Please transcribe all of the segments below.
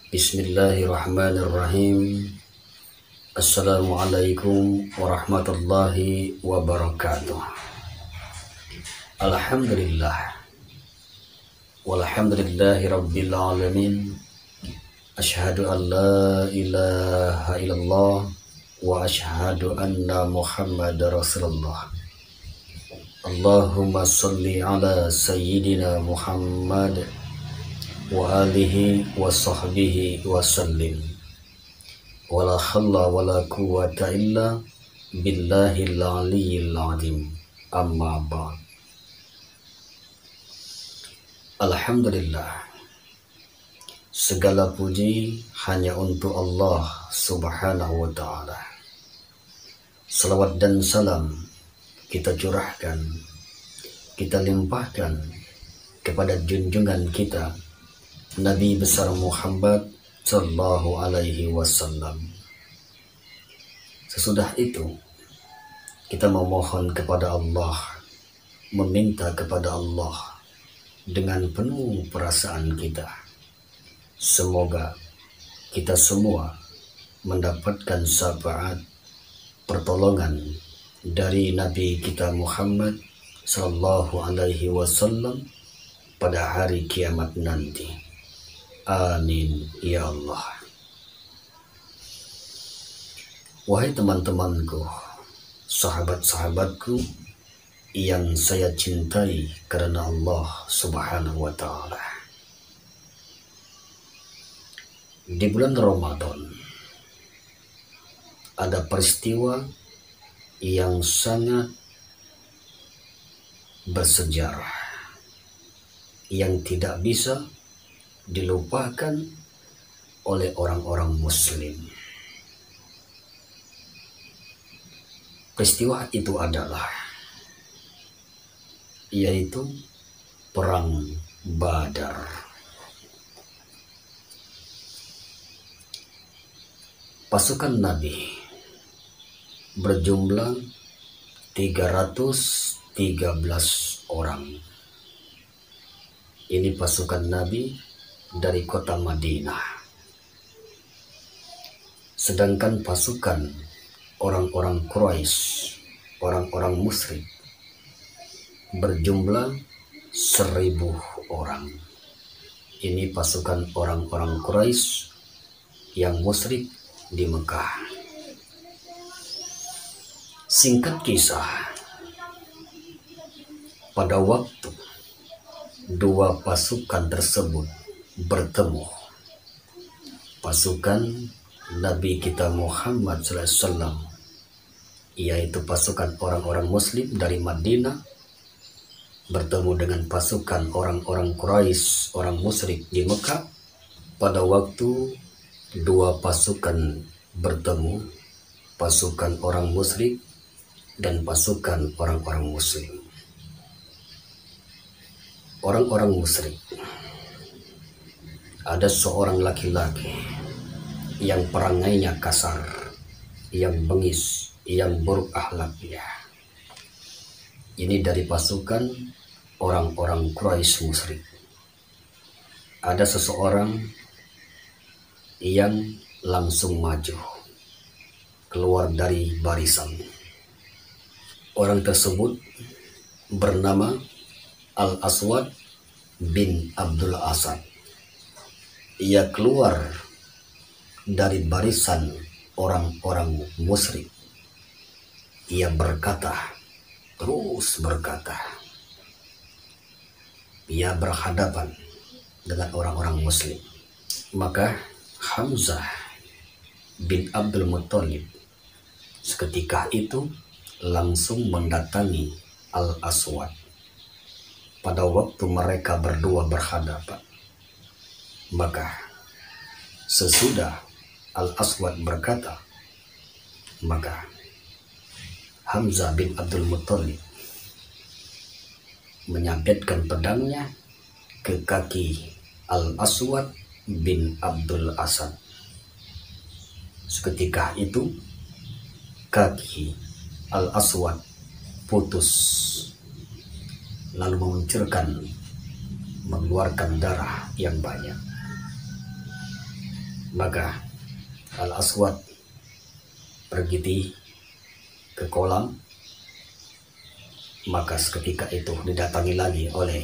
Bismillahirrahmanirrahim. Assalamualaikum warahmatullahi wabarakatuh. Alhamdulillah. Walhamdulillahi rabbil alamin. Asyhadu an la ilaha illallah wa asyhadu anna Muhammadar Rasulullah. Allahumma salli ala sayyidina Muhammad wa alihi wa sahbihi wa sallim. Wala halla wala quwwata illa billahil aliyyil azim. Amma ba'd. Alhamdulillah, segala puji hanya untuk Allah subhanahu wa ta'ala. Salawat dan salam kita curahkan, kita limpahkan kepada junjungan kita Nabi besar Muhammad sallallahu alaihi wasallam. Sesudah itu kita memohon kepada Allah, meminta kepada Allah dengan penuh perasaan kita. Semoga kita semua mendapatkan syafaat pertolongan dari Nabi kita Muhammad sallallahu alaihi wasallam pada hari kiamat nanti. Amin ya Allah. Wahai teman-temanku, sahabat-sahabatku yang saya cintai karena Allah subhanahu wa ta'ala. Di bulan Ramadan ada peristiwa yang sangat bersejarah yang tidak bisa dilupakan oleh orang-orang muslim. Peristiwa itu adalah yaitu Perang Badar. Pasukan Nabi berjumlah 313 orang. Ini pasukan Nabi dari kota Madinah. Sedangkan pasukan orang-orang Quraisy, orang-orang musyrik berjumlah 1000 orang. Ini pasukan orang-orang Quraisy yang musyrik di Mekah. Singkat kisah, pada waktu dua pasukan tersebut bertemu, pasukan Nabi kita Muhammad SAW, yaitu pasukan orang-orang muslim dari Madinah, bertemu dengan pasukan orang-orang Quraisy, orang musyrik di Mekah. Pada waktu dua pasukan bertemu, pasukan orang musyrik dan pasukan orang-orang muslim. Orang-orang musyrik, ada seorang laki-laki yang perangainya kasar, yang bengis, yang buruk akhlaknya. Ini dari pasukan orang-orang Quraisy musyrik. Ada seseorang yang langsung maju keluar dari barisan. Orang tersebut bernama Al-Aswad bin Abdul Asad. Ia keluar dari barisan orang-orang musyrik. Ia berkata, terus berkata. Ia berhadapan dengan orang-orang muslim. Maka Hamzah bin Abdul Muttalib seketika itu langsung mendatangi Al-Aswad. Pada waktu mereka berdua berhadapan, maka sesudah Al-Aswad berkata, maka Hamzah bin Abdul Muttalib menyabetkan pedangnya ke kaki Al-Aswad bin Abdul Asad. Seketika itu kaki Al-Aswad putus, lalu mengeluarkan darah yang banyak. Maka Al-Aswad pergi ke kolam. Maka seketika itu didatangi lagi oleh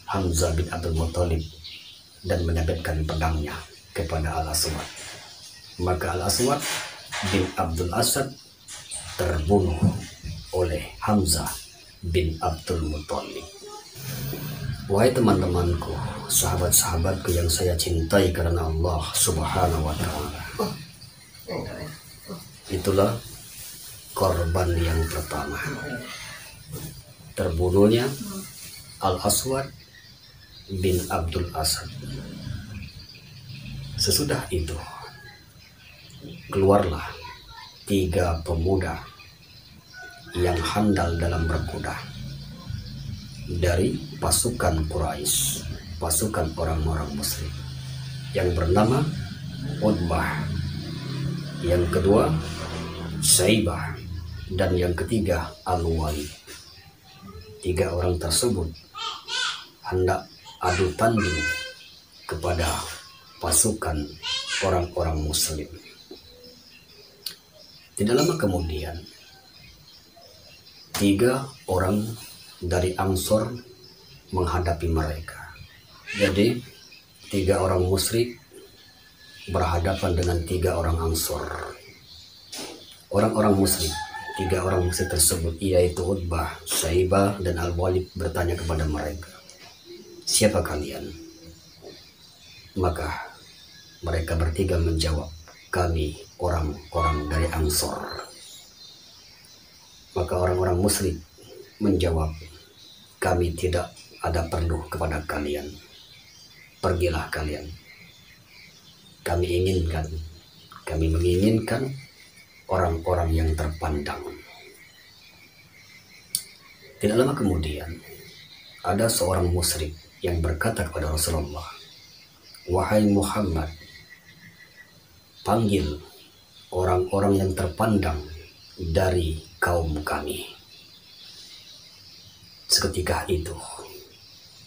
Hamzah bin Abdul Muthalib dan menyabetkan pedangnya kepada Al-Aswad. Maka Al-Aswad bin Abdul Asad terbunuh oleh Hamzah bin Abdul Muthalib. Wahai teman-temanku, sahabat-sahabatku yang saya cintai karena Allah Subhanahu wa Ta'ala, itulah korban yang pertama, terbunuhnya Al-Aswad bin Abdul Asad. Sesudah itu keluarlah 3 pemuda yang handal dalam berkuda dari pasukan Quraisy, pasukan orang-orang musyrik, yang bernama Utbah, yang kedua Syaibah, dan yang ketiga Al-Walid. 3 orang tersebut hendak adu tanding kepada pasukan orang-orang muslim. Tidak lama kemudian 3 orang dari Ansor menghadapi mereka. Jadi 3 orang musyrik berhadapan dengan 3 orang Ansor. Orang-orang musyrik, 3 orang musyrik tersebut, yaitu Utbah, Syaibah, dan Al-Walid, bertanya kepada mereka, siapa kalian? Maka mereka bertiga menjawab, kami orang-orang dari Ansor. Maka orang-orang musyrik menjawab, kami tidak ada perlu kepada kalian, pergilah kalian. Kami menginginkan orang-orang yang terpandang. Tidak lama kemudian ada seorang musyrik yang berkata kepada Rasulullah, wahai Muhammad, panggil orang-orang yang terpandang dari kaum kami. Seketika itu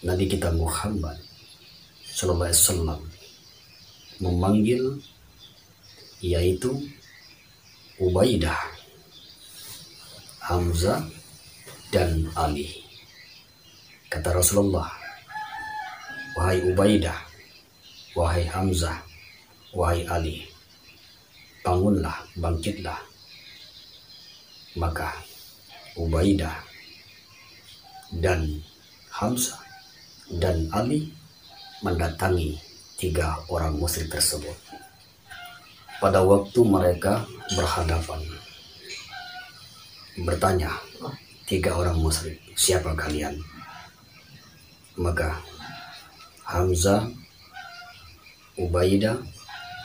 Nabi kita Muhammad sallallahu alaihi wasallam memanggil, yaitu Ubaidah, Hamzah, dan Ali. Kata Rasulullah, wahai Ubaidah, wahai Hamzah, wahai Ali, bangunlah, bangkitlah. Maka Ubaidah dan Hamzah dan Ali mendatangi 3 orang musyrik tersebut. Pada waktu mereka berhadapan, bertanya 3 orang musyrik, siapa kalian? Maka Hamzah, Ubaidah,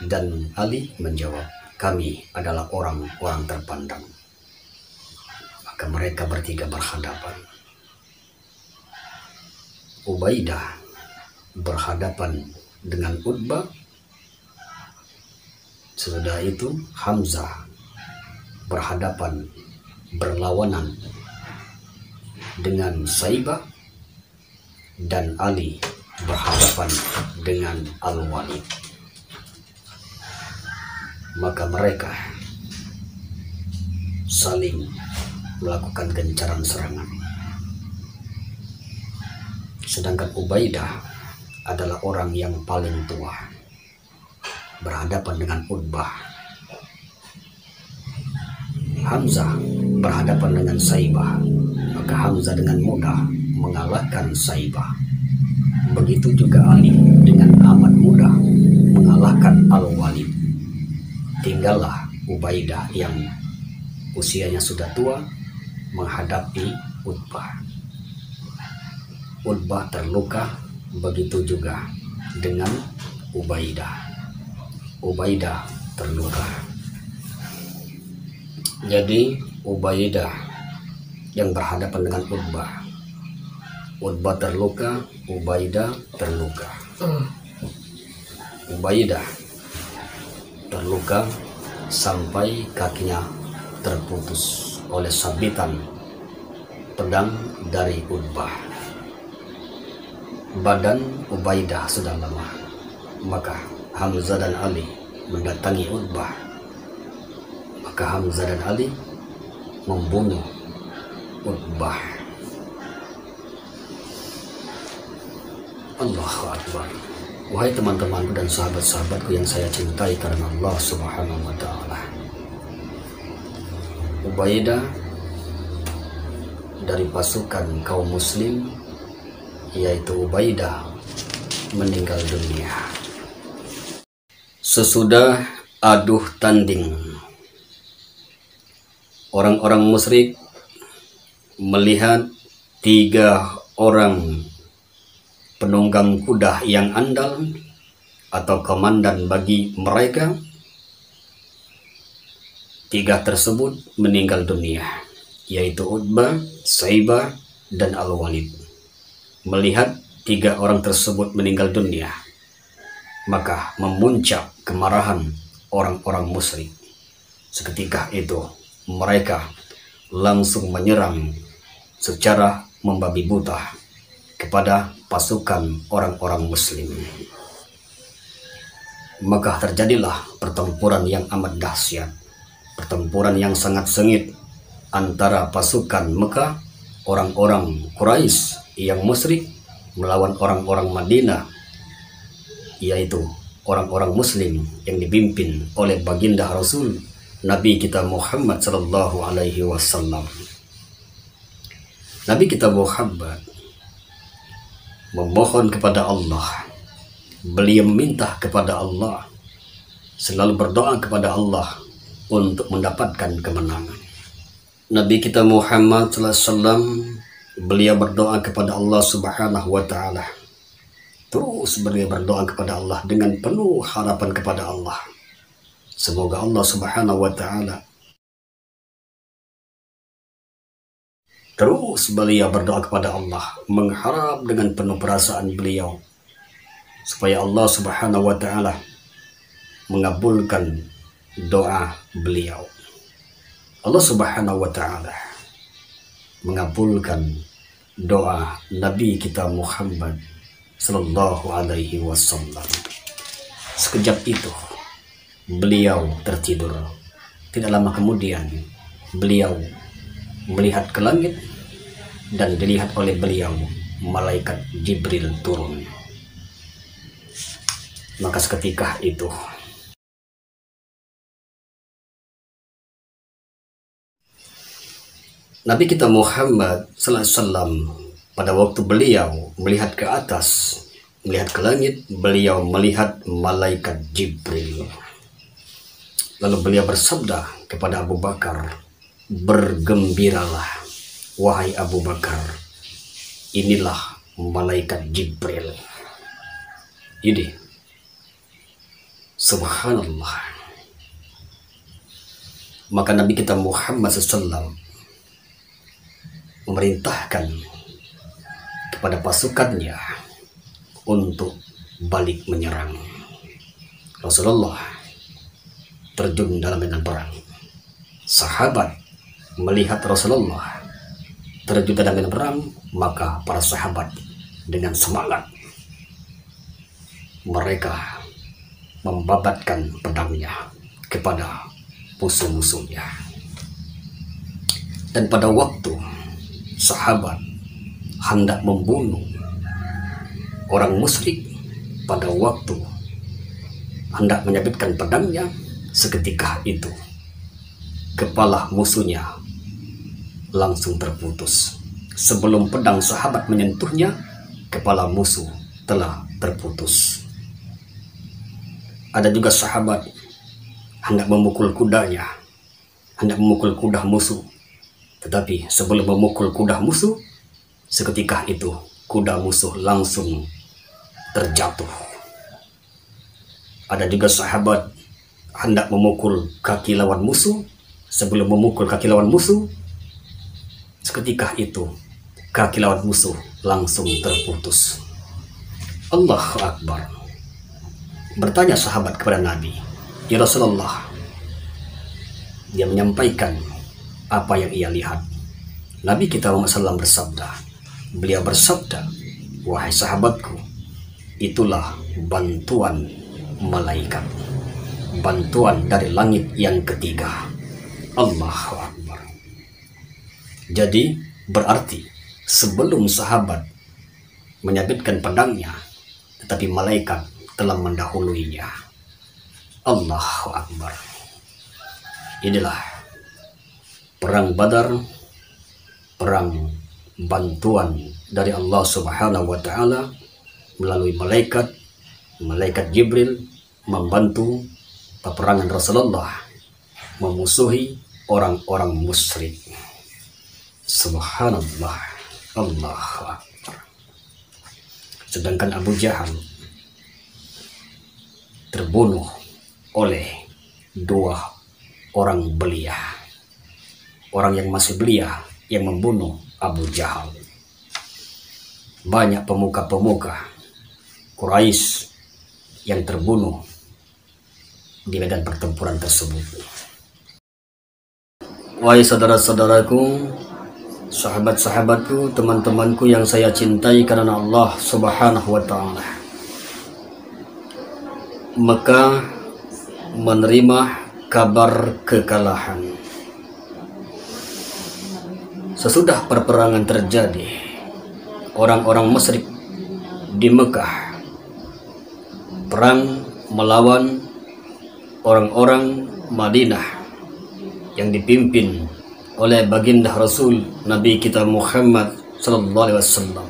dan Ali menjawab, kami adalah orang-orang terpandang. Maka mereka bertiga berhadapan. Ubaidah berhadapan dengan Utbah. Sesudah itu Hamzah berlawanan dengan Syaibah, dan Ali berhadapan dengan Al-Walid. Maka mereka saling melakukan gencaran serangan. Sedangkan Ubaidah adalah orang yang paling tua, berhadapan dengan Utbah. Hamzah berhadapan dengan Syaibah, maka Hamzah dengan mudah mengalahkan Syaibah. Begitu juga Ali dengan amat mudah mengalahkan Al-Walid. Tinggallah Ubaidah yang usianya sudah tua menghadapi Utbah. Utbah terluka, begitu juga dengan Ubaidah. Ubaidah terluka. Jadi Ubaidah yang berhadapan dengan Utbah. Utbah terluka, Ubaidah terluka. Ubaidah terluka sampai kakinya terputus oleh sabitan pedang dari Utbah. Badan Ubaidah sudah lemah, maka Hamzah dan Ali mendatangi Utbah, maka Hamzah dan Ali membunuh Utbah. Allahu Akbar. Wahai teman-temanku dan sahabat-sahabatku yang saya cintai karena Allah Subhanahu wa Ta'ala, Ubaidah dari pasukan kaum muslim, yaitu Ubaidah, meninggal dunia. Sesudah aduh tanding, orang-orang musyrik melihat 3 orang penunggang kuda yang andal atau komandan bagi mereka. 3 tersebut meninggal dunia, yaitu Utbah, Saibah, dan Al-Walid. Melihat 3 orang tersebut meninggal dunia, maka memuncak kemarahan orang-orang musyrik. Seketika itu mereka langsung menyerang secara membabi buta kepada pasukan orang-orang muslim. Maka terjadilah pertempuran yang amat dahsyat, pertempuran yang sangat sengit antara pasukan Mekah, orang-orang Quraisy yang musyrik, melawan orang-orang Madinah, yaitu orang-orang muslim yang dipimpin oleh baginda Rasul Nabi kita Muhammad sallallahu alaihi wasallam. Nabi kita Muhammad memohon kepada Allah, beliau meminta kepada Allah, selalu berdoa kepada Allah untuk mendapatkan kemenangan. Nabi kita Muhammad sallallahu alaihi wasallam, beliau berdoa kepada Allah Subhanahu wa Ta'ala. Terus beliau berdoa kepada Allah dengan penuh harapan kepada Allah. Semoga Allah Subhanahu wa Ta'ala. Terus beliau berdoa kepada Allah, mengharap dengan penuh perasaan beliau supaya Allah Subhanahu wa Ta'ala mengabulkan doa beliau. Allah Subhanahu wa Ta'ala mengabulkan doa Nabi kita Muhammad sallallahu alaihi wasallam. Sekejap itu beliau tertidur. Tidak lama kemudian beliau melihat ke langit dan dilihat oleh beliau malaikat Jibril turun. Maka seketika itu Nabi kita Muhammad sallallahu alaihi wasallam, pada waktu beliau melihat ke atas, melihat ke langit, beliau melihat malaikat Jibril. Lalu beliau bersabda kepada Abu Bakar, bergembiralah wahai Abu Bakar, inilah malaikat Jibril. Ini subhanallah. Maka Nabi kita Muhammad SAW memerintahkan kepada pasukannya untuk balik menyerang. Rasulullah terjun dalam medan perang. Sahabat melihat Rasulullah terjun dalam medan perang, maka para sahabat dengan semangat mereka membabatkan pedangnya kepada musuh-musuhnya. Dan pada waktu sahabat hendak membunuh orang musyrik, pada waktu hendak menyabitkan pedangnya, seketika itu kepala musuhnya langsung terputus. Sebelum pedang sahabat menyentuhnya, kepala musuh telah terputus. Ada juga sahabat hendak memukul kudanya, hendak memukul kuda musuh. Tetapi sebelum memukul kuda musuh, seketika itu kuda musuh langsung terjatuh. Ada juga sahabat hendak memukul kaki lawan musuh. Sebelum memukul kaki lawan musuh, seketika itu kaki lawan musuh langsung terputus. Allahu Akbar. Bertanya sahabat kepada Nabi, ya Rasulullah. Dia menyampaikan apa yang ia lihat. Nabi kita Muhammad SAW bersabda, beliau bersabda, wahai sahabatku, itulah bantuan malaikat, bantuan dari langit yang ketiga. Allahu Akbar. Jadi berarti sebelum sahabat menyabitkan pedangnya, tetapi malaikat telah mendahuluinya. Allahu Akbar. Inilah perang Badar, perang bantuan dari Allah Subhanahu wa Ta'ala melalui malaikat Jibril membantu peperangan Rasulullah memusuhi orang-orang musyrik. Subhanallah. Allahu Akbar. Sedangkan Abu Jahal terbunuh oleh dua orang belia, orang yang masih belia yang membunuh Abu Jahal. Banyak pemuka-pemuka Quraisy yang terbunuh di medan pertempuran tersebut. Wahai saudara-saudaraku, sahabat-sahabatku, teman-temanku yang saya cintai karena Allah Subhanahu wa Ta'ala, Mekah menerima kabar kekalahan. Sesudah perperangan terjadi, orang-orang musyrik di Mekah perang melawan orang-orang Madinah yang dipimpin oleh baginda Rasul Nabi kita Muhammad sallallahu alaihi wasallam.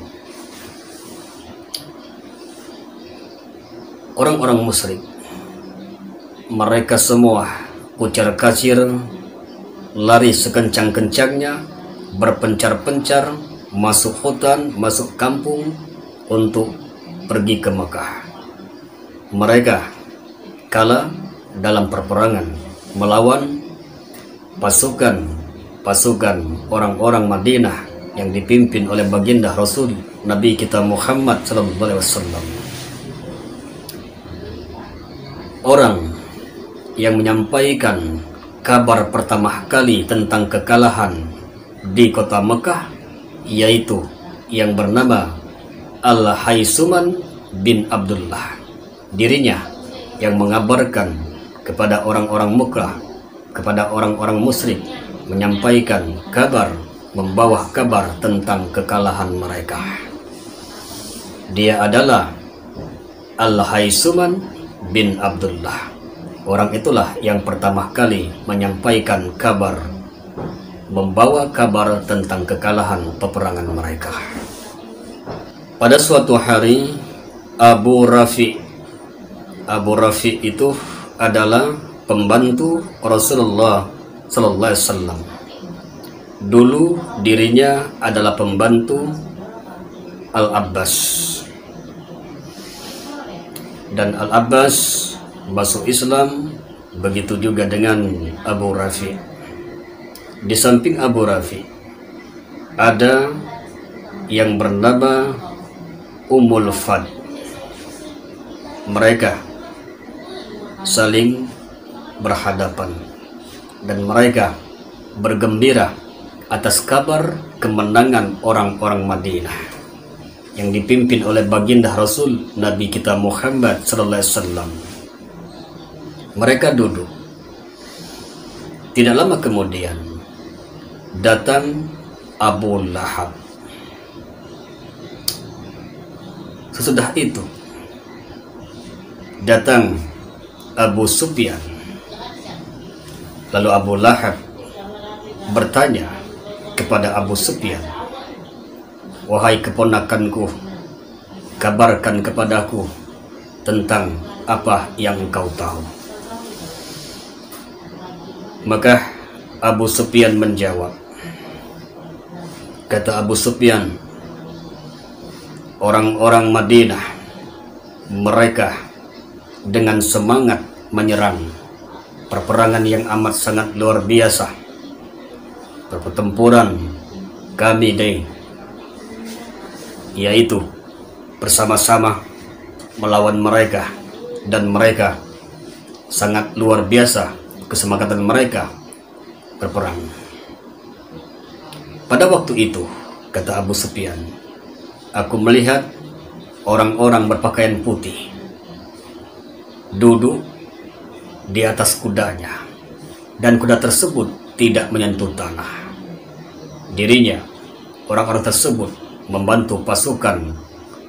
Orang-orang musyrik, mereka semua kucar kacir, lari sekencang-kencangnya, berpencar-pencar, masuk hutan, masuk kampung untuk pergi ke Mekah. Mereka kalah dalam perperangan melawan pasukan orang-orang Madinah yang dipimpin oleh baginda Rasul Nabi kita Muhammad sallallahu alaihi wasallam. Orang yang menyampaikan kabar pertama kali tentang kekalahan di kota Mekah yaitu yang bernama Al-Haisuman bin Abdullah. Dirinya yang mengabarkan kepada orang-orang Mekah, kepada orang-orang musyrik, menyampaikan kabar, membawa kabar tentang kekalahan mereka. Dia adalah Al-Haisuman bin Abdullah. Orang itulah yang pertama kali menyampaikan kabar, membawa kabar tentang kekalahan peperangan mereka. Pada suatu hari, Abu Rafi itu adalah pembantu Rasulullah sallallahu alaihi wasallam. Dulu dirinya adalah pembantu Al-Abbas, dan Al-Abbas masuk Islam, begitu juga dengan Abu Rafi. Di samping Abu Rafi ada yang bernama Ummul Fad. Mereka saling berhadapan dan mereka bergembira atas kabar kemenangan orang-orang Madinah yang dipimpin oleh baginda Rasul Nabi kita Muhammad sallallahu alaihi wasallam. Mereka duduk. Tidak lama kemudian datang Abu Lahab. Sesudah itu datang Abu Sufyan. Lalu Abu Lahab bertanya kepada Abu Sufyan, "Wahai keponakanku, kabarkan kepadaku tentang apa yang engkau tahu." Maka Abu Sufyan menjawab. Kata Abu Sufyan, orang-orang Madinah, mereka dengan semangat menyerang, perperangan yang amat sangat luar biasa, pertempuran kami yaitu bersama-sama melawan mereka, dan mereka sangat luar biasa kesemangatan mereka berperang. Pada waktu itu, kata Abu Sufyan, aku melihat orang-orang berpakaian putih duduk di atas kudanya, dan kuda tersebut tidak menyentuh tanah. Dirinya, orang-orang tersebut membantu pasukan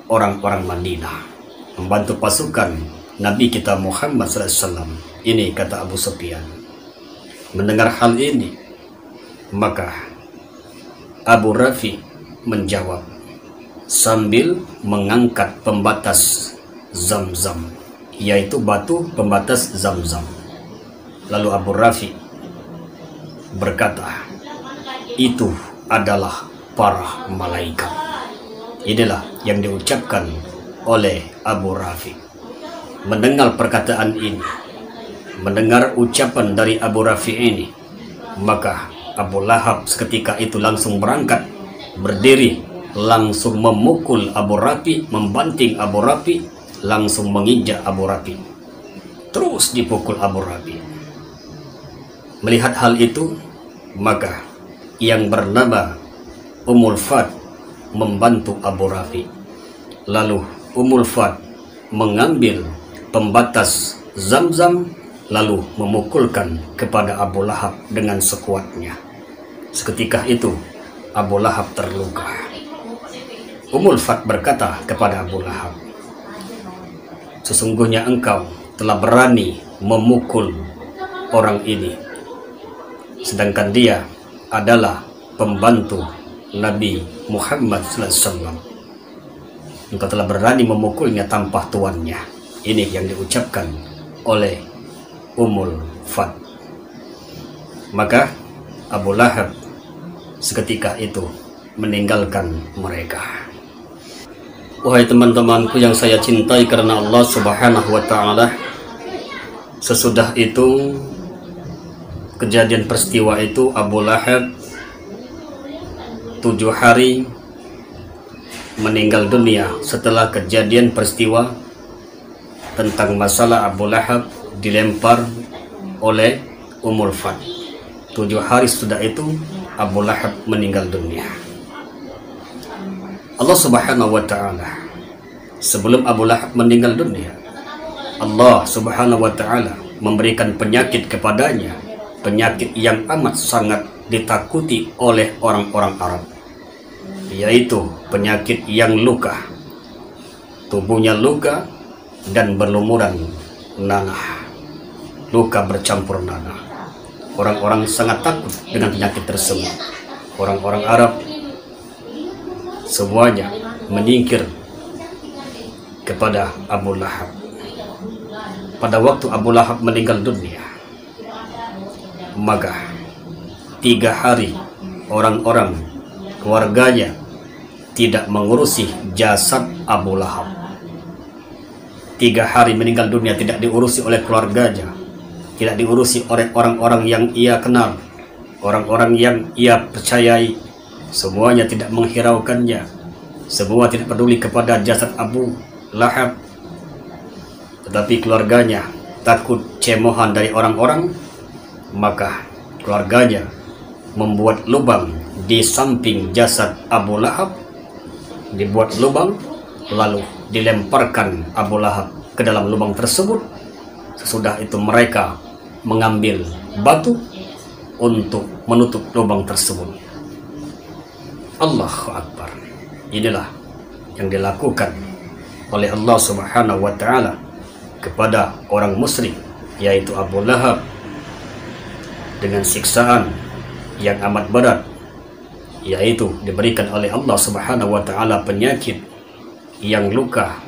orang-orang Madinah, membantu pasukan Nabi kita Muhammad SAW. Ini kata Abu Sufyan. Mendengar hal ini, maka Abu Rafi menjawab sambil mengangkat pembatas Zam-Zam, yaitu batu pembatas Zam-Zam. Lalu Abu Rafi berkata, itu adalah para malaikat. Inilah yang diucapkan oleh Abu Rafi. Mendengar perkataan ini, mendengar ucapan dari Abu Rafi ini, maka Abu Lahab seketika itu langsung berangkat, berdiri, langsung memukul Abu Rafi, membanting Abu Rafi, langsung menginjak Abu Rafi, terus dipukul Abu Rafi. Melihat hal itu, maka yang bernama Ummul Fat membantu Abu Rafi. Lalu Ummul Fat mengambil pembatas Zam-Zam, lalu memukulkan kepada Abu Lahab dengan sekuatnya. Seketika itu Abu Lahab terluka. Ummul Fat berkata kepada Abu Lahab, sesungguhnya engkau telah berani memukul orang ini, sedangkan dia adalah pembantu Nabi Muhammad SAW. Engkau telah berani memukulnya tanpa tuannya. Ini yang diucapkan oleh Ummul Fat. Maka Abu Lahab seketika itu meninggalkan mereka. Wahai teman-temanku yang saya cintai karena Allah Subhanahu wa Ta'ala, sesudah itu kejadian peristiwa itu, Abu Lahab 7 hari meninggal dunia setelah kejadian peristiwa tentang masalah Abu Lahab dilempar oleh Ummul Fat. 7 hari sudah itu Abu Lahab meninggal dunia. Allah Subhanahu wa Ta'ala, sebelum Abu Lahab meninggal dunia, Allah Subhanahu wa Ta'ala memberikan penyakit kepadanya, penyakit yang amat sangat ditakuti oleh orang-orang Arab, yaitu penyakit yang luka. Tubuhnya luka dan berlumuran nanah, luka bercampur nanah. Orang-orang sangat takut dengan penyakit tersebut. Orang-orang Arab semuanya menyingkir kepada Abu Lahab. Pada waktu Abu Lahab meninggal dunia, maka 3 hari orang-orang keluarganya tidak mengurusi jasad Abu Lahab. 3 hari meninggal dunia tidak diurusi oleh keluarganya, tidak diurusi oleh orang-orang yang ia kenal, orang-orang yang ia percayai. Semuanya tidak menghiraukannya, semua tidak peduli kepada jasad Abu Lahab. Tetapi keluarganya takut cemohan dari orang-orang, maka keluarganya membuat lubang di samping jasad Abu Lahab, dibuat lubang, lalu dilemparkan Abu Lahab ke dalam lubang tersebut. Sesudah itu mereka mengambil batu untuk menutup lubang tersebut. Allahu Akbar. Inilah yang dilakukan oleh Allah Subhanahu wa Ta'ala kepada orang musyrik, yaitu Abu Lahab, dengan siksaan yang amat berat, yaitu diberikan oleh Allah Subhanahu wa Ta'ala penyakit yang luka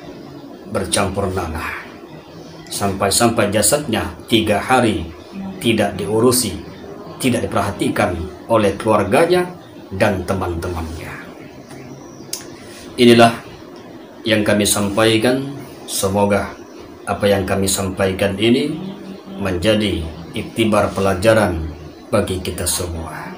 bercampur nanah, sampai-sampai jasadnya 3 hari tidak diurusi, tidak diperhatikan oleh keluarganya dan teman-temannya. Inilah yang kami sampaikan. Semoga apa yang kami sampaikan ini menjadi iktibar pelajaran bagi kita semua.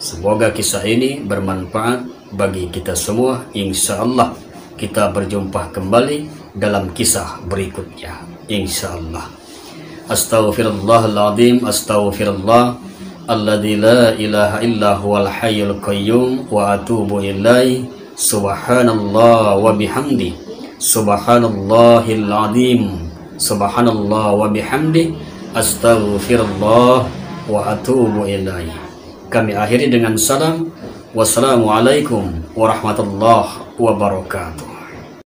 Semoga kisah ini bermanfaat bagi kita semua. Insya Allah kita berjumpa kembali dalam kisah berikutnya, insya Allah. Astaghfirullahaladzim, astaghfirullah alladzi la ilaha illa huwal hayyul qayyum wa atubu ilaihi. Subhanallah wa bihamdi, subhanallahil azim, Subhanallah wa bihamdi, astaghfirullah wa atubu ilaih. Kami akhiri dengan salam. Wassalamualaikum warahmatullahi wabarakatuh.